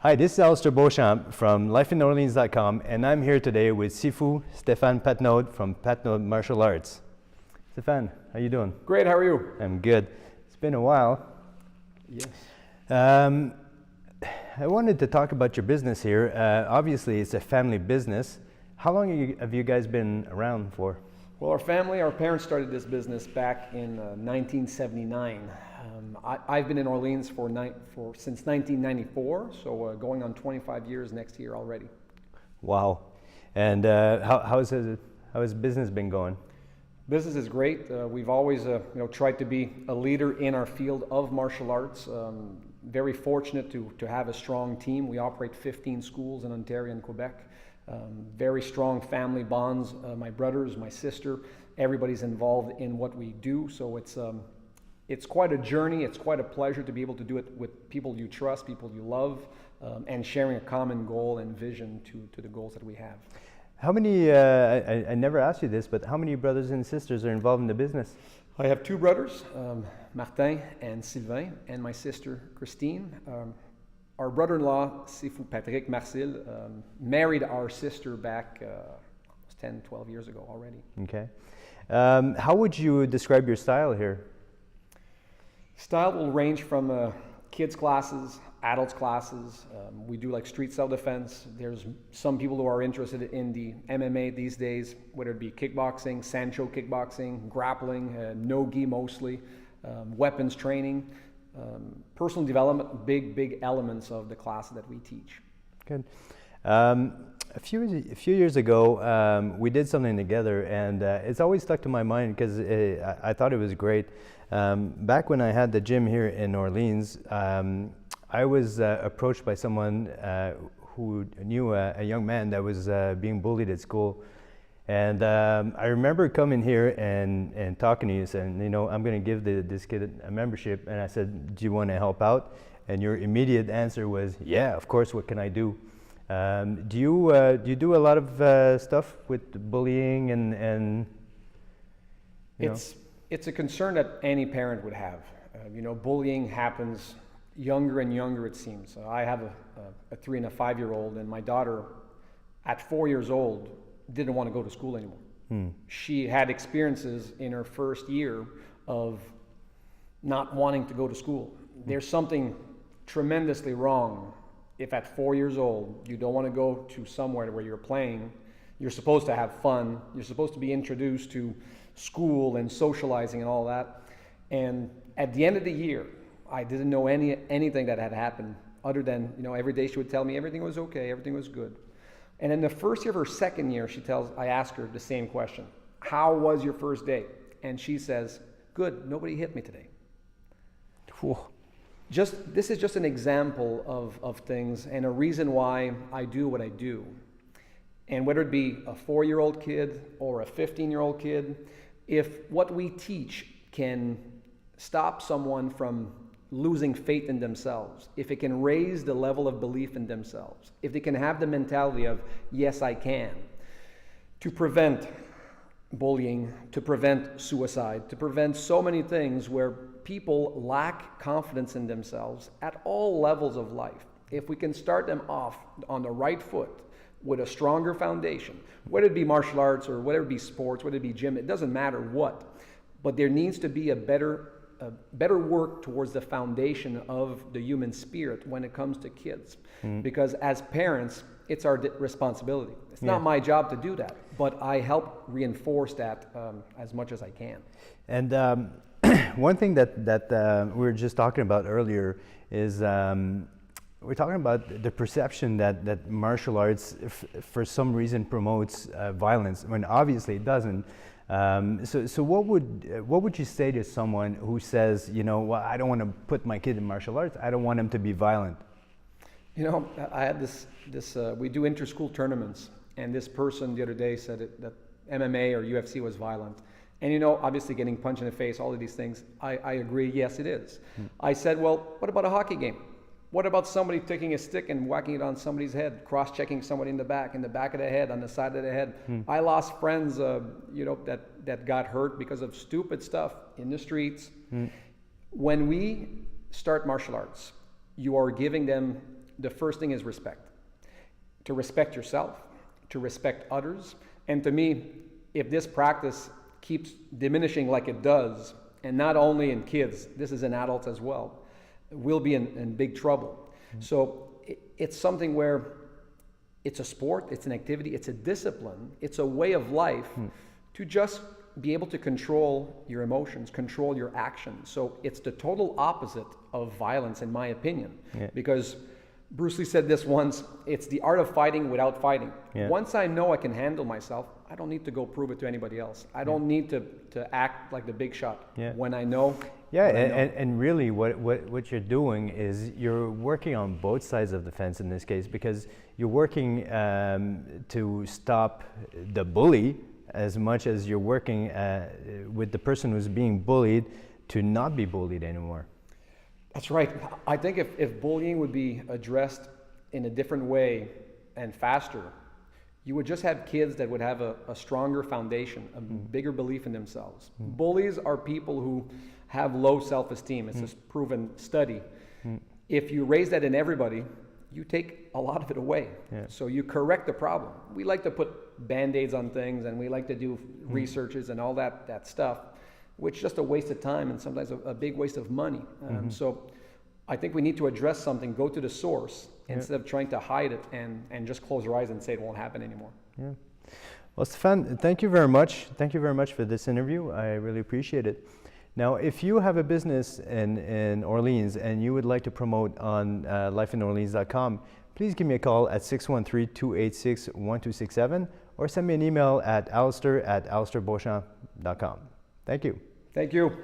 Hi, this is Allister Beauchamp from lifeinorleans.com, and I'm here today with Sifu Stéphane Patenaude from Patenaude Martial Arts. Stephane, how you doing? Great, how are you? I'm good. It's been a while. Yes. I wanted to talk about your business here. Obviously, it's a family business. How long have you guys been around for? Well, our parents started this business back in 1979. I've been in Orleans since 1994, so going on 25 years next year already. Wow. And how has business been going? Business is great. We've always tried to be a leader in our field of martial arts. Very fortunate to have a strong team. We operate 15 schools in Ontario and Quebec. Very strong family bonds. My brothers, my sister, everybody's involved in what we do. So it's quite a journey. It's quite a pleasure to be able to do it with people you trust, people you love, and sharing a common goal and vision to the goals that we have. How many, I never asked you this, but how many brothers and sisters are involved in the business? I have two brothers, Martin and Sîlvain, and my sister Christine. Our brother-in-law, Sifu Patrick Martial, married our sister back 10, 12 years ago already. Okay. How would you describe your style here? Style will range from kids classes, adults classes. We do like street self-defense. There's some people who are interested in the MMA these days, whether it be kickboxing, Sanshou kickboxing, grappling, no-gi mostly, weapons training. Personal development, big elements of the classes that we teach. Good. A few years ago, we did something together, and it's always stuck to my mind because I thought it was great. Back when I had the gym here in Orleans, I was approached by someone who knew a young man that was being bullied at school. And I remember coming here and talking to you, saying, I'm going to give this kid a membership. And I said, do you want to help out? And your immediate answer was, yeah, of course, what can I do? Do you do a lot of stuff with bullying and It's a concern that any parent would have. Bullying happens younger and younger, it seems. I have a 3 and a 5-year-old, and my daughter, at 4 years old, didn't want to go to school anymore. She had experiences in her first year of not wanting to go to school. There's something tremendously wrong if at 4 years old you don't want to go to somewhere where you're playing. You're supposed to have fun. You're supposed to be introduced to school and socializing and all that. And at the end of the year, I didn't know anything that had happened other than, every day she would tell me everything was okay, everything was good. And in the first year of her second year, I asked her the same question. How was your first day? And she says, good, nobody hit me today. This is just an example of things and a reason why I do what I do. And whether it be a 4-year-old kid or a 15-year-old kid, if what we teach can stop someone from losing faith in themselves, if it can raise the level of belief in themselves, if they can have the mentality of, yes, I can, to prevent bullying, to prevent suicide, to prevent so many things where people lack confidence in themselves at all levels of life. If we can start them off on the right foot with a stronger foundation, whether it be martial arts or whether it be sports, whether it be gym, it doesn't matter what, but there needs to be a better work towards the foundation of the human spirit when it comes to kids. Because as parents, it's our responsibility. It's not my job to do that, but I help reinforce that as much as I can. And one thing that we were just talking about earlier is we're talking about the perception that martial arts, for some reason, promotes violence, when obviously it doesn't. So what would you say to someone who says, well, I don't want to put my kid in martial arts. I don't want him to be violent. I had this we do inter-school tournaments, and this person the other day said that MMA or UFC was violent. And obviously getting punched in the face, all of these things, I agree, yes, it is. I said, well, what about a hockey game? What about somebody taking a stick and whacking it on somebody's head, cross-checking somebody in the back of the head, on the side of the head? I lost friends, that got hurt because of stupid stuff in the streets. When we start martial arts, you are giving them the first thing is respect. To respect yourself, to respect others. And to me, if this practice keeps diminishing like it does, and not only in kids, this is in adults as well, we'll be in big trouble. So it's something where it's a sport, it's an activity, it's a discipline, it's a way of life to just be able to control your emotions, control your actions. So it's the total opposite of violence, in my opinion, because Bruce Lee said this once, it's the art of fighting without fighting. Once I know I can handle myself, I don't need to go prove it to anybody else. I don't need to act like the big shot when I know. And really what you're doing is you're working on both sides of the fence in this case, because you're working to stop the bully as much as you're working with the person who's being bullied to not be bullied anymore. That's right. I think if bullying would be addressed in a different way and faster, you would just have kids that would have a stronger foundation, a bigger belief in themselves. Bullies are people who have low self-esteem. It's a proven study. If you raise that in everybody, you take a lot of it away. So you correct the problem. We like to put Band-Aids on things, and we like to do researches and all that stuff, which is just a waste of time and sometimes a big waste of money. So I think we need to address something, go to the source, instead of trying to hide it and just close your eyes and say it won't happen anymore. Well, Stephane, thank you very much. Thank you very much for this interview. I really appreciate it. Now, if you have a business in Orleans and you would like to promote on lifeinorleans.com, please give me a call at 613-286-1267 or send me an email at Allister@allisterbeauchamp.com. Thank you. Thank you.